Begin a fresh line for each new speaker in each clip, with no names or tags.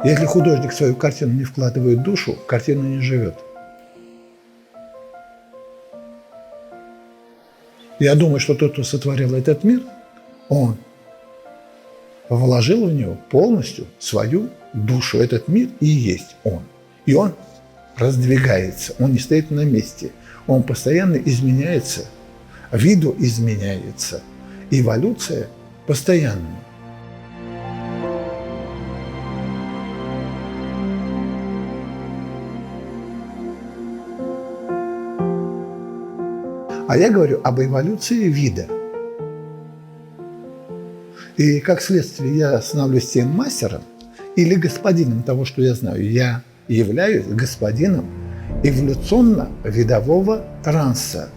Если художник в свою картину не вкладывает душу, картина не живет. Я думаю, что тот, кто сотворил этот мир, он вложил в него полностью свою душу. Этот мир и есть он. И он раздвигается, он не стоит на месте. Он постоянно изменяется, виду изменяется. Эволюция постоянная. А я говорю об эволюции вида. И как следствие я становлюсь тем мастером или господином того, что я знаю. Я являюсь господином эволюционно-видового транса.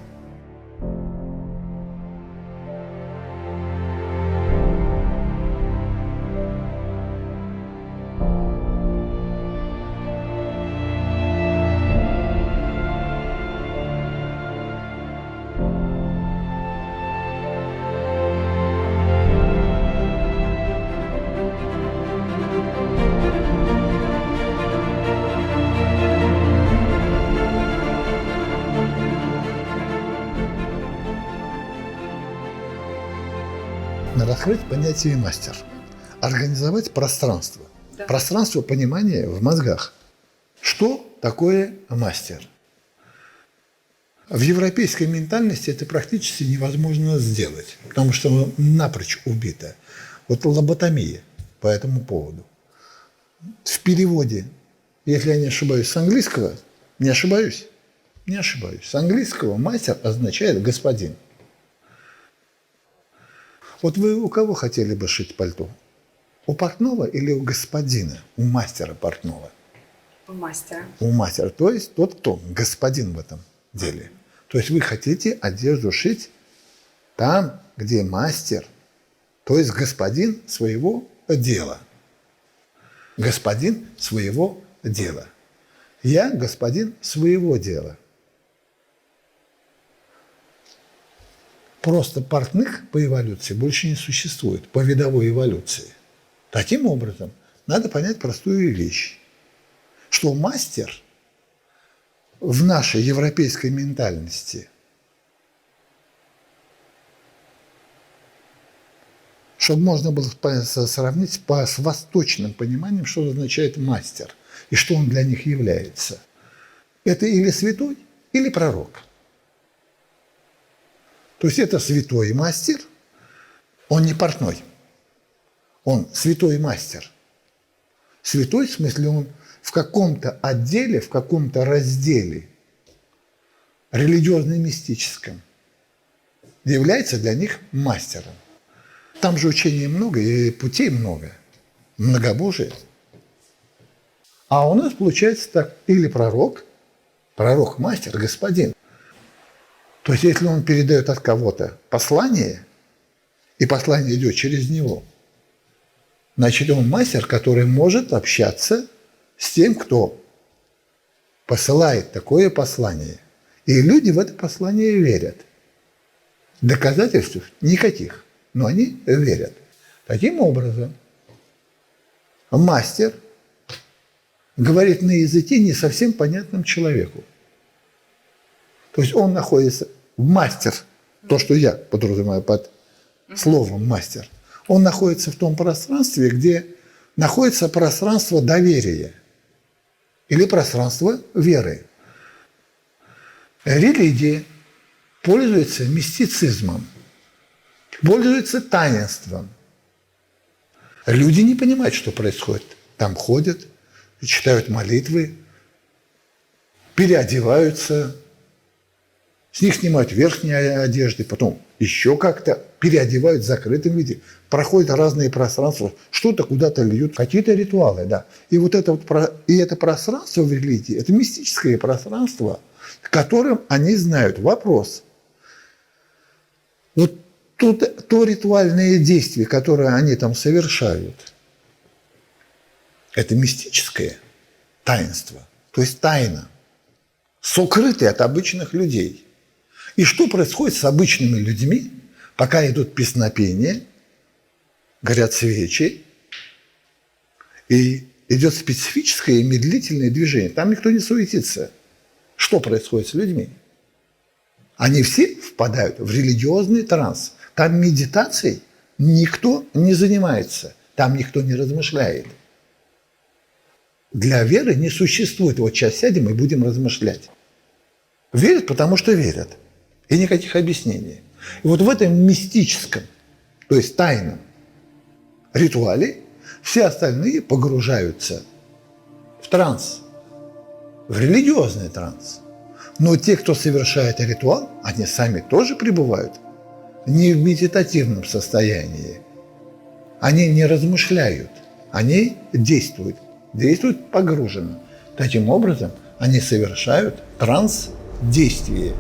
Надо раскрыть понятие мастер, организовать пространство. Да. Пространство понимания в мозгах. Что такое мастер? В европейской ментальности это практически невозможно сделать, потому что напрочь убито. Вот лоботомия по этому поводу. В переводе, если я не ошибаюсь, с английского, не ошибаюсь? Не ошибаюсь. С английского мастер означает господин. Вот вы у кого хотели бы шить пальто? У портного или у господина, у мастера портного?
У мастера.
У мастера, то есть тот, кто господин в этом деле. То есть вы хотите одежду шить там, где мастер, то есть господин своего дела. Господин своего дела. Я господин своего дела. Просто портных по эволюции больше не существует, по видовой эволюции. Таким образом, надо понять простую вещь, что мастер в нашей европейской ментальности, чтобы можно было сравнить с восточным пониманием, что означает мастер и что он для них является. Это или святой, или пророк. То есть это святой мастер, он не портной, он святой мастер. Святой в смысле он в каком-то отделе, в каком-то разделе религиозно-мистическом является для них мастером. Там же учений много и путей много, многобожие. А у нас получается так, или пророк, мастер, господин. То есть, если он передает от кого-то послание, и послание идет через него, значит, он мастер, который может общаться с тем, кто посылает такое послание. И люди в это послание верят. Доказательств никаких, но они верят. Таким образом, мастер говорит на языке не совсем понятном человеку. То есть он находится мастер, то, что я подразумеваю под словом мастер, он находится в том пространстве, где находится пространство доверия или пространство веры. Религия пользуется мистицизмом, пользуется таинством. Люди не понимают, что происходит. Там ходят, читают молитвы, переодеваются, с них снимают верхние одежды, потом еще как-то переодевают в закрытом виде, проходят разные пространства, что-то куда-то льют, какие-то ритуалы, да. И вот это это пространство в религии, это мистическое пространство, которым они знают. Вопрос. Вот то ритуальное действие, которое они там совершают, это мистическое таинство, то есть тайна, сокрытая от обычных людей. И что происходит с обычными людьми, пока идут песнопения, горят свечи, и идет специфическое и медлительное движение. Там никто не суетится. Что происходит с людьми? Они все впадают в религиозный транс. Там медитацией никто не занимается, там никто не размышляет. Для веры не существует, вот сейчас сядем и будем размышлять. Верят, потому что верят. И никаких объяснений. И вот в этом мистическом, то есть тайном ритуале все остальные погружаются в транс, в религиозный транс. Но те, кто совершает ритуал, они сами тоже пребывают не в медитативном состоянии. Они не размышляют, они действуют погруженно. Таким образом, они совершают транс-действие.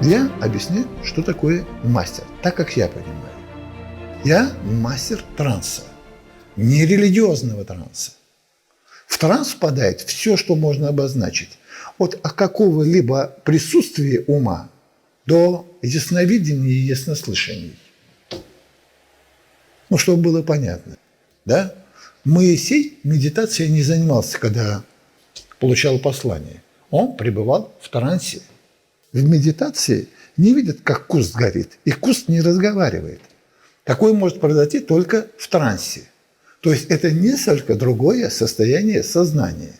Я объясню, что такое мастер, так как я понимаю. Я мастер транса, не религиозного транса. В транс впадает все, что можно обозначить. От какого-либо присутствия ума до ясновидения и яснослышания. Ну, чтобы было понятно. Да? Моисей медитацией не занимался, когда получал послание. Он пребывал в трансе. В медитации не видят, как куст горит, и куст не разговаривает. Такое может произойти только в трансе. То есть это несколько другое состояние сознания.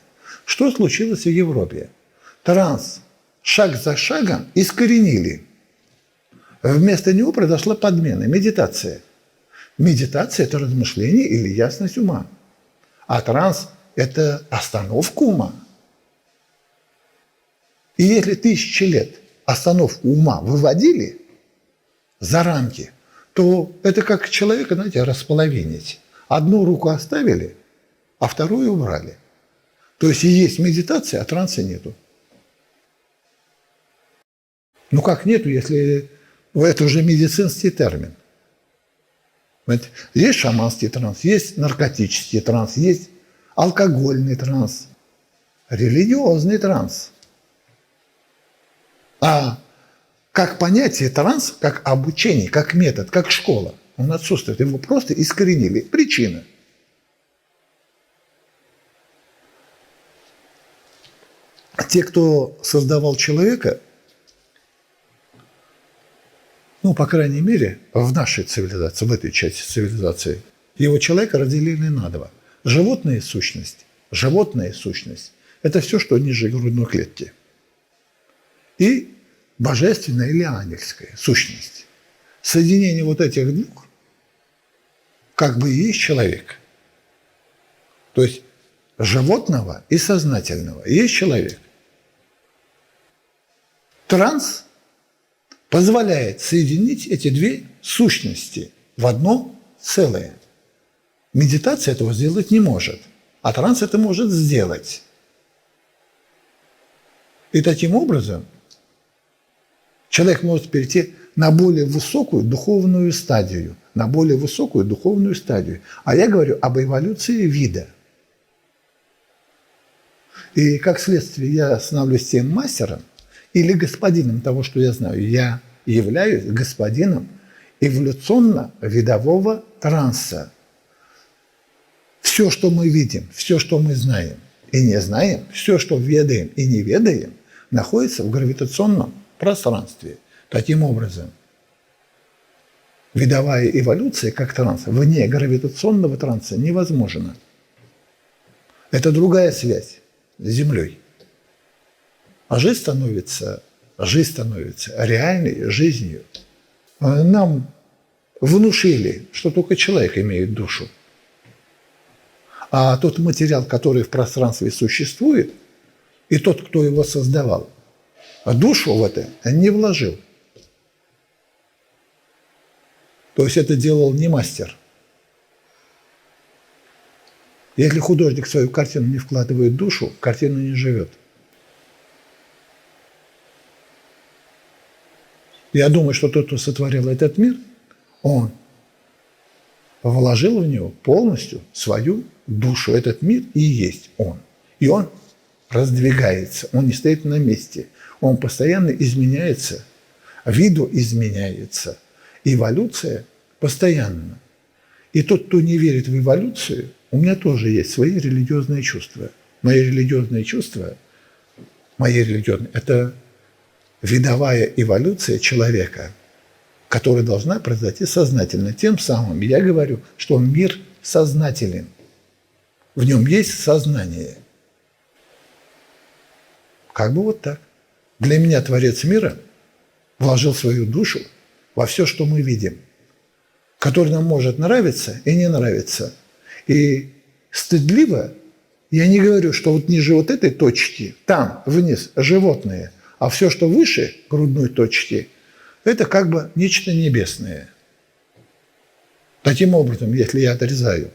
Что случилось в Европе? Транс шаг за шагом искоренили. Вместо него произошла подмена, медитация. Медитация – это размышление или ясность ума. А транс – это остановка ума. И если 1000 лет остановку ума выводили за рамки, то это как человека, знаете, располовинить. Одну руку оставили, а вторую убрали. То есть и есть медитация, а транса нету. Ну как нету, если это уже медицинский термин. Понимаете? Есть шаманский транс, есть наркотический транс, есть алкогольный транс, религиозный транс. А как понятие транс, как обучение, как метод, как школа, он отсутствует. Его просто искоренили. Причина. Те, кто создавал человека, ну, по крайней мере, в нашей цивилизации, в этой части цивилизации, его человека разделили на два. Животная сущность – это все, что ниже грудной клетки. И божественная или ангельская сущность. Соединение вот этих двух как бы и есть человек. То есть животного и сознательного есть человек. Транс позволяет соединить эти две сущности в одно целое. Медитация этого сделать не может, а транс это может сделать. И таким образом человек может перейти на более высокую духовную стадию. А я говорю об эволюции вида. И как следствие я становлюсь тем мастером или господином того, что я знаю. Я являюсь господином эволюционно-видового транса. Все, что мы видим, все, что мы знаем и не знаем, все, что ведаем и не ведаем, находится в гравитационном пространстве. Таким образом, видовая эволюция как транс вне гравитационного транса невозможна. Это другая связь с Землей. А жизнь становится реальной жизнью. Нам внушили, что только человек имеет душу. А тот материал, который в пространстве существует, и тот, кто его создавал, душу в это не вложил. То есть это делал не мастер. Если художник в свою картину не вкладывает душу, картина не живет. Я думаю, что тот, кто сотворил этот мир, он вложил в него полностью свою душу. Этот мир и есть он. И он раздвигается, он не стоит на месте. Он постоянно изменяется, виду изменяется. Эволюция постоянно. И тот, кто не верит в эволюцию, у меня тоже есть свои религиозные чувства. Мои религиозные чувства, это видовая эволюция человека, которая должна произойти сознательно. Тем самым я говорю, что мир сознателен. В нем есть сознание. Как бы вот так. Для меня Творец мира вложил свою душу во все, что мы видим, которое нам может нравиться и не нравиться. И стыдливо я не говорю, что вот ниже вот этой точки, там, вниз, животные, а все, что выше грудной точки, это как бы нечто небесное. Таким образом, если я отрезаю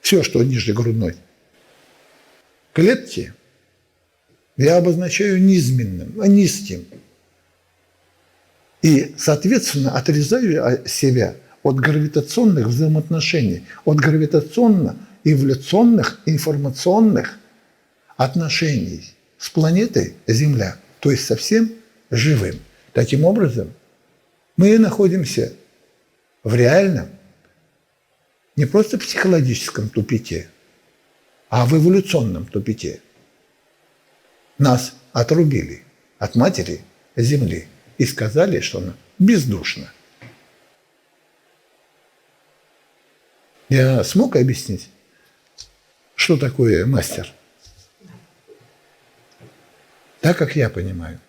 все, что ниже грудной клетки, я обозначаю низменным, низким. И, соответственно, отрезаю себя от гравитационных взаимоотношений, от гравитационно-эволюционных информационных отношений с планетой Земля, то есть со всем живым. Таким образом, мы находимся в реальном, не просто психологическом тупике, а в эволюционном тупике. Нас отрубили от матери Земли и сказали, что она бездушна. Я смог объяснить, что такое мастер? Так, как я понимаю.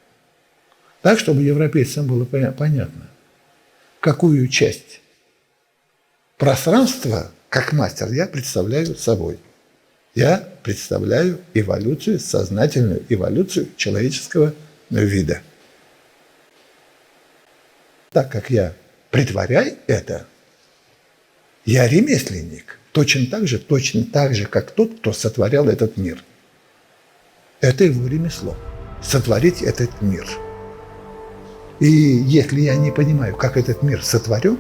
Так, чтобы европейцам было понятно, какую часть пространства, как мастер, я представляю собой. Я представляю эволюцию, сознательную эволюцию человеческого вида. Так как я притворяю это, я ремесленник, точно так же, как тот, кто сотворял этот мир. Это его ремесло – сотворить этот мир. И если я не понимаю, как этот мир сотворен,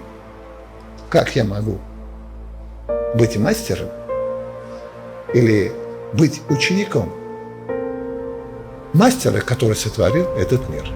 как я могу быть мастером или быть учеником мастера, который сотворил этот мир?